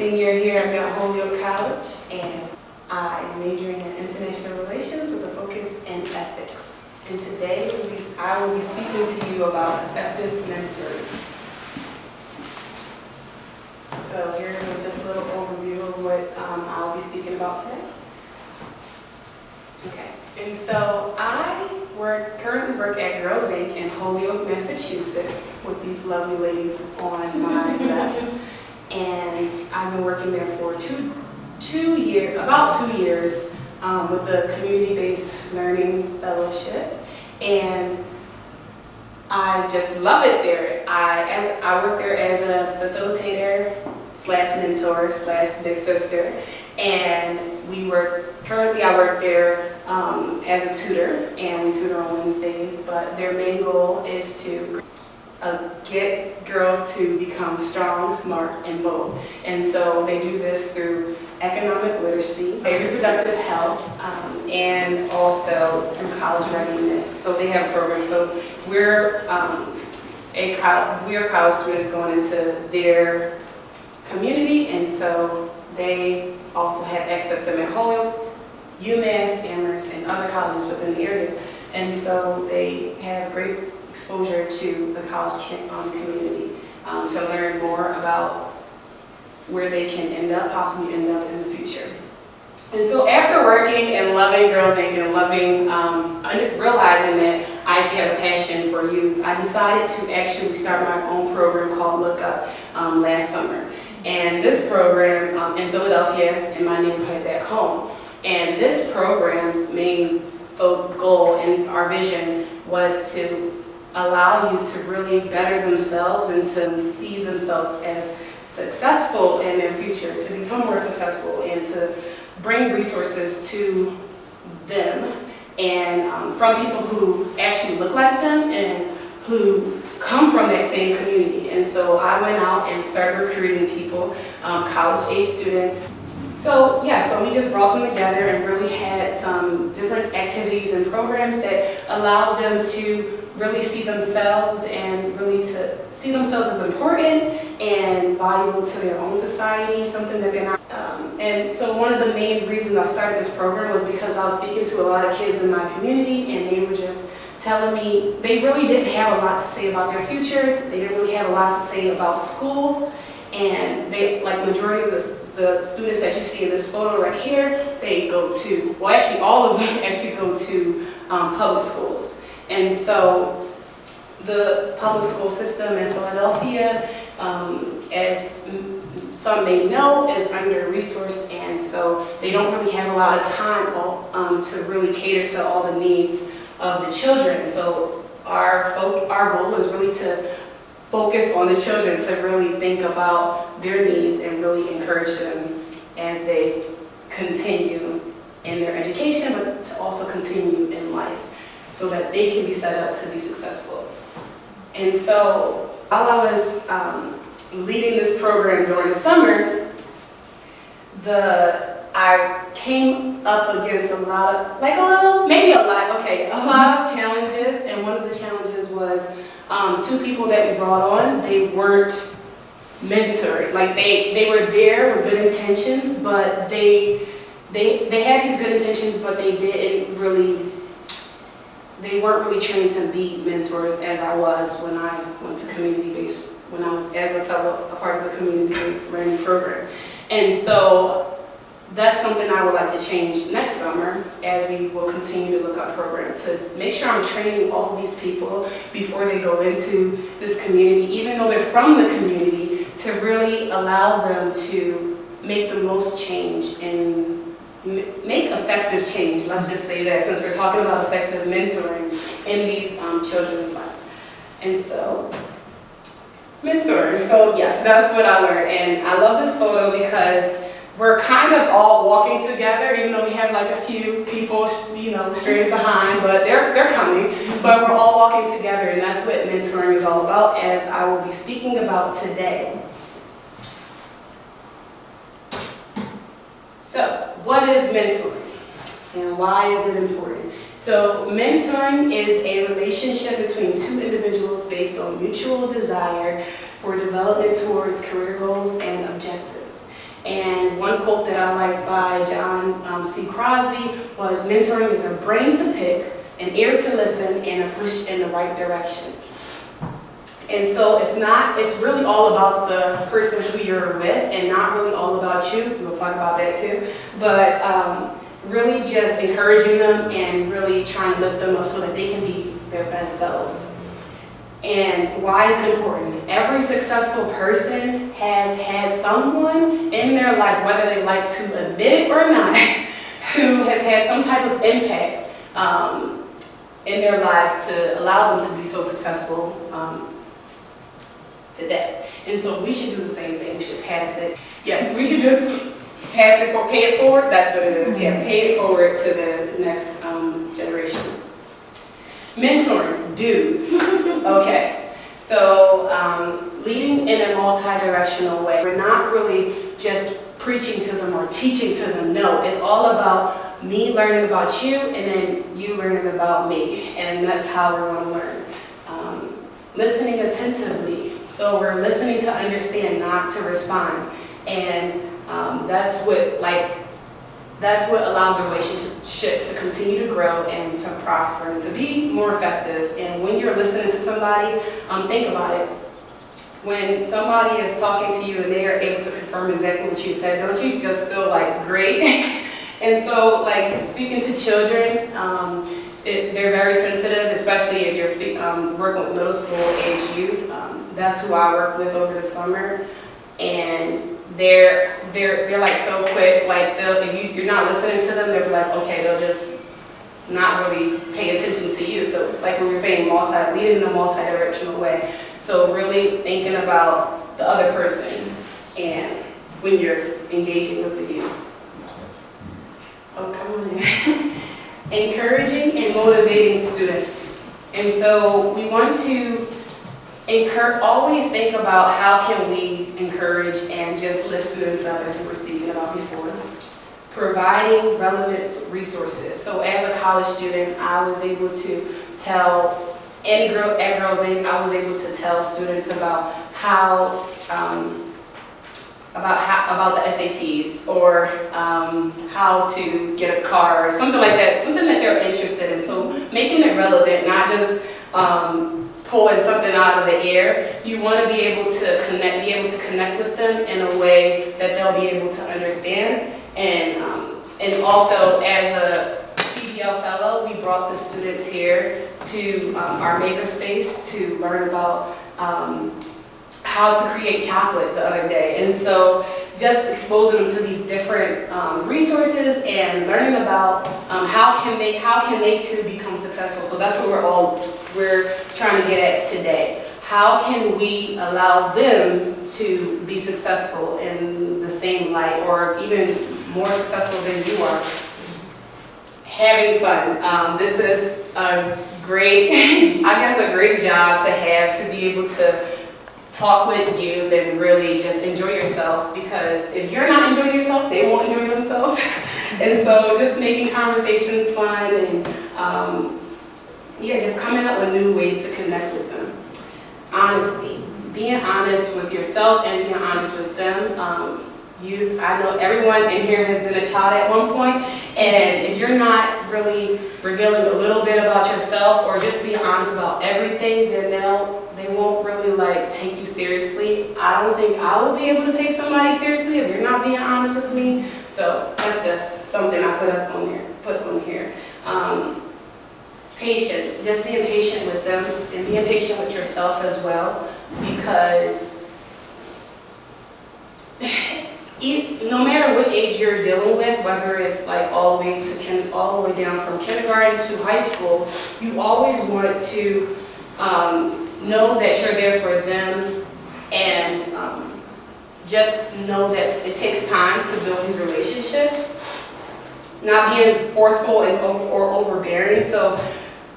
senior here at LookUp College, and I am majoring in international relations with a focus in ethics. And today I will be speaking to you about effective mentoring. So here's just a little overview of what I'll be speaking about today. Okay, and so I currently work at Girls Inc. in Holyoke, Massachusetts, with these lovely ladies on my left. And I've been working there for about 2 years with the Community-Based Learning Fellowship. And I just love it there. I work there as a facilitator / mentor / big sister. And currently I work there as a tutor, and we tutor on Wednesdays, but their main goal is to get girls to become strong, smart, and bold. And so they do this through economic literacy, reproductive health, and also through college readiness. So they have a program. So we're college students going into their community, and so they also have access to them at Holyoke, UMass, Amherst, and other colleges within the area. And so they have great exposure to the college community to learn more about where they can possibly end up in the future. And so after working and loving Girls Inc. and realizing that I actually have a passion for youth, I decided to actually start my own program called LookUp last summer. And this program in Philadelphia, in my neighborhood back home. And this program's main goal and our vision was to allow youth to really better themselves and to see themselves as successful in their future, to become more successful, and to bring resources to them and from people who actually look like them and who come from that same community. And so I went out and started recruiting people, college-age students. So we just brought them together and really had some different activities and programs that allowed them to really see themselves and really to see themselves as important and valuable to their own society, something that they're not. And so one of the main reasons I started this program was because I was speaking to a lot of kids in my community, and they were just telling me they really didn't have a lot to say about their futures. They didn't really have a lot to say about school. And they, like majority of the students that you see in this photo right here, they go to, well actually all of them actually go to public schools. And so the public school system in Philadelphia, as some may know, is under-resourced, and so they don't really have a lot of time to really cater to all the needs of the children. And so our goal is really to focus on the children, to really think about their needs and really encourage them as they continue in their education, but to also continue in life so that they can be set up to be successful. And so while I was leading this program during the summer, I came up against a lot of challenges, and one of the challenges was 2 people that we brought on, they weren't mentored. Like they were there with good intentions, but they had these good intentions, but they weren't really trained to be mentors as I was when I went to community-based, when I was as a part of the community-based learning program. And so that's something I would like to change next summer as we will continue to look up program, to make sure I'm training all of these people before they go into this community, even though they're from the community, to really allow them to make the most change and make effective change. Let's just say that, since we're talking about effective mentoring in these children's lives. And so, mentoring. So yes, that's what I learned. And I love this photo because we're kind of all walking together, even though we have like a few people, straight behind, but they're coming. But we're all walking together, and that's what mentoring is all about, as I will be speaking about today. So, what is mentoring, and why is it important? So, mentoring is a relationship between 2 individuals based on mutual desire for development towards career goals and objectives. And one quote that I like by John C. Crosby was, mentoring is a brain to pick, an ear to listen, and a push in the right direction. And so it's really all about the person who you're with and not really all about you. We'll talk about that too. But really just encouraging them and really trying to lift them up so that they can be their best selves. And why is it important? Every successful person has had someone in their life, whether they like to admit it or not, who has had some type of impact in their lives to allow them to be so successful today. And so we should do the same thing. We should pass it. Yes, we should just pass it, pay it forward. That's what it is. Yeah, pay it forward to the next generation. Mentoring, dues. Okay, so leading in a multi-directional way. We're not really just preaching to them or teaching to them. No, it's all about me learning about you and then you learning about me. And that's how we're going to learn. Listening attentively. So we're listening to understand, not to respond. And that's what allows the relationship to continue to grow and to prosper and to be more effective. And when you're listening to somebody, think about it. When somebody is talking to you and they are able to confirm exactly what you said, don't you just feel like great? And so, like, speaking to children, they're very sensitive, especially if you're working with middle school age youth. That's who I worked with over the summer, and they're like so quick. Like if you're not listening to them, they'll be like, okay, they'll just not really pay attention to you. So like we were saying, leading in a multi-directional way. So really thinking about the other person, and when you're engaging with the youth. Oh, come on in. Encouraging and motivating students. And so we want to always think about how can we encourage and just lift students up, as we were speaking about before. Providing relevant resources. So as a college student, I was able to tell, at Girls Inc., I was able to tell students about about the SATs, or how to get a car, or something like that, something that they're interested in. So making it relevant, not just pulling something out of the air. You want to be able to connect with them in a way that they'll be able to understand. And also, as a CDL fellow, we brought the students here to our makerspace to learn about how to create chocolate the other day. And so just exposing them to these different resources and learning about how can they too become successful. So that's what we're trying to get at today. How can we allow them to be successful in the same light, or even more successful than you are? Having fun. This is a great, a great job to have, to be able to talk with youth and really just enjoy yourself, because if you're not enjoying yourself, they won't enjoy themselves. And so just making conversations fun, and just coming up with new ways to connect with them. Honesty, being honest with yourself and being honest with them. I know everyone in here has been a child at one point, and if you're not really revealing a little bit about yourself or just being honest about everything, then they won't really take you seriously. I don't think I will be able to take somebody seriously if you're not being honest with me. So that's just something I put on here. Patience, just being patient with them and being patient with yourself as well, because no matter what age you're dealing with, whether it's all the way down from kindergarten to high school, you always want to know that you're there for them, and just know that it takes time to build these relationships. Not being forceful or overbearing. So,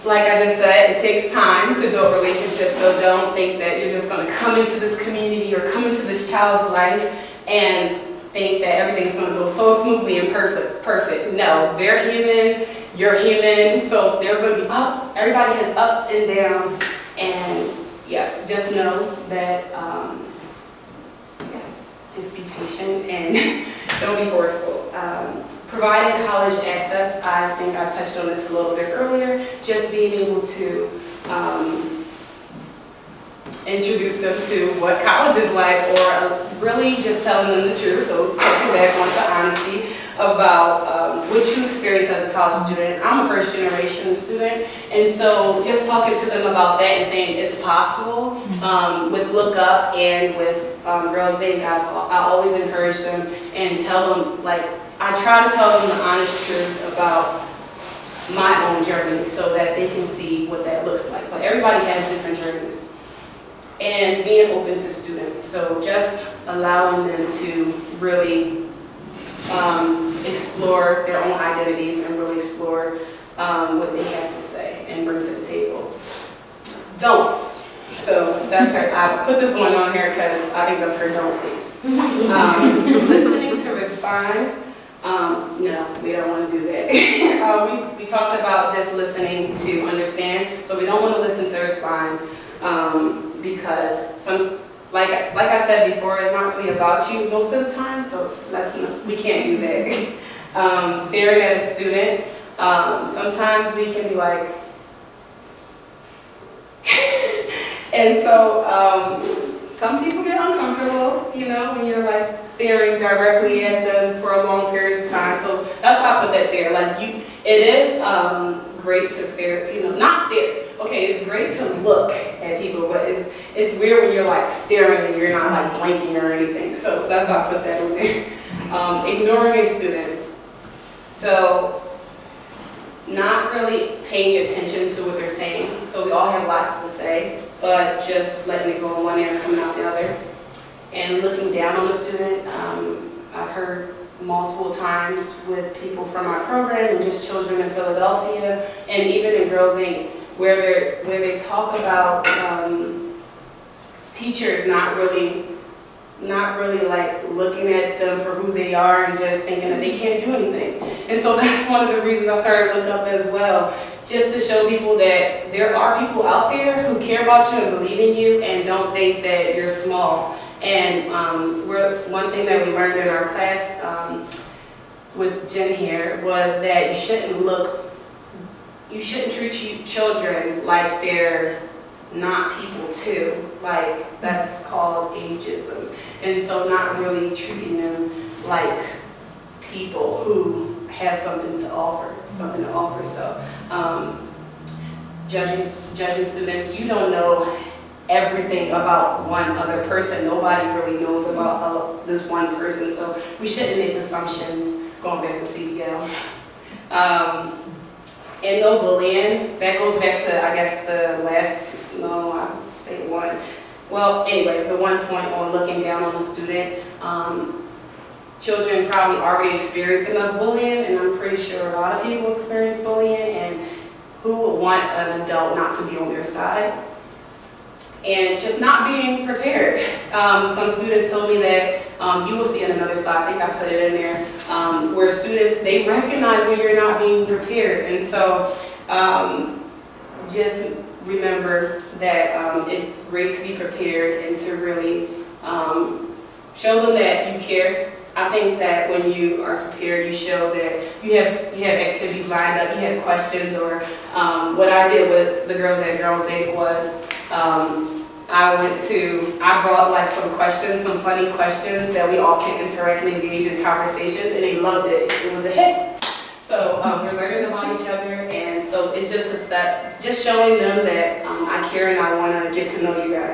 like I just said, it takes time to build relationships. So don't think that you're just going to come into this community or come into this child's life and think that everything's going to go so smoothly and perfect. No, they're human, you're human, so there's going to be everybody has ups and downs, and yes, just know that, just be patient and don't be forceful. Providing college access, I think I touched on this a little bit earlier, just being able to introduce them to what college is like, or really just telling them the truth. So touching back onto honesty about what you experience as a college student. I'm a first generation student, and so just talking to them about that and saying it's possible with LookUp and with Girls Inc. I always encourage them and tell them, like, I try to tell them the honest truth about my own journey so that they can see what that looks like. But everybody has different journeys. And being open to students, so just allowing them to really explore their own identities and really explore what they have to say and bring to the table. Don'ts. So that's her. I put this one on here because I think that's her don't face. Listening to respond. No, we don't want to do that. We talked about just listening to understand, so we don't want to listen to respond. Because like I said before, it's not really about you most of the time, so we can't do that. Staring at a student, sometimes we can be like, and so some people get uncomfortable, you know, when you're like staring directly at them for a long period of time. So that's why I put that there. Like it is great to stare, you know, not stare. Okay, it's great to look at people, but it's weird when you're like staring and you're not like blinking or anything. So that's why I put that in there. Ignoring a student. So not really paying attention to what they're saying. So we all have lots to say, but just letting it go in one ear and coming out the other. And looking down on the student. I've heard multiple times with people from our program and just children in Philadelphia and even in Girls Inc. where they talk about teachers not really like looking at them for who they are and just thinking that they can't do anything. And so that's one of the reasons I started LookUp as well, just to show people that there are people out there who care about you and believe in you and don't think that you're small. And one thing that we learned in our class with Jen here was that you shouldn't treat children like they're not people too. Like, that's called ageism. And so not really treating them like people who have something to offer. So judging students, you don't know everything about one other person. Nobody really knows about this one person. So we shouldn't make assumptions, going back to CBL. And no bullying. That goes back to, I guess, the last, no, I would say one. Well, anyway, the one point on looking down on the student. Children probably already experience enough bullying, and I'm pretty sure a lot of people experience bullying, and who would want an adult not to be on their side? And just not being prepared. Some students told me that, you will see in another slide, I think I put it in there, where students, they recognize when you're not being prepared. And so just remember that it's great to be prepared and to really show them that you care. I think that when you are prepared, you show that you have activities lined up, you have questions, or what I did with the girls at Girls Inc. was I brought like some questions, some funny questions that we all can interact and engage in conversations, and they loved it. It was a hit. So we're learning about each other, and so it's just a step, just showing them that I care and I want to get to know you guys.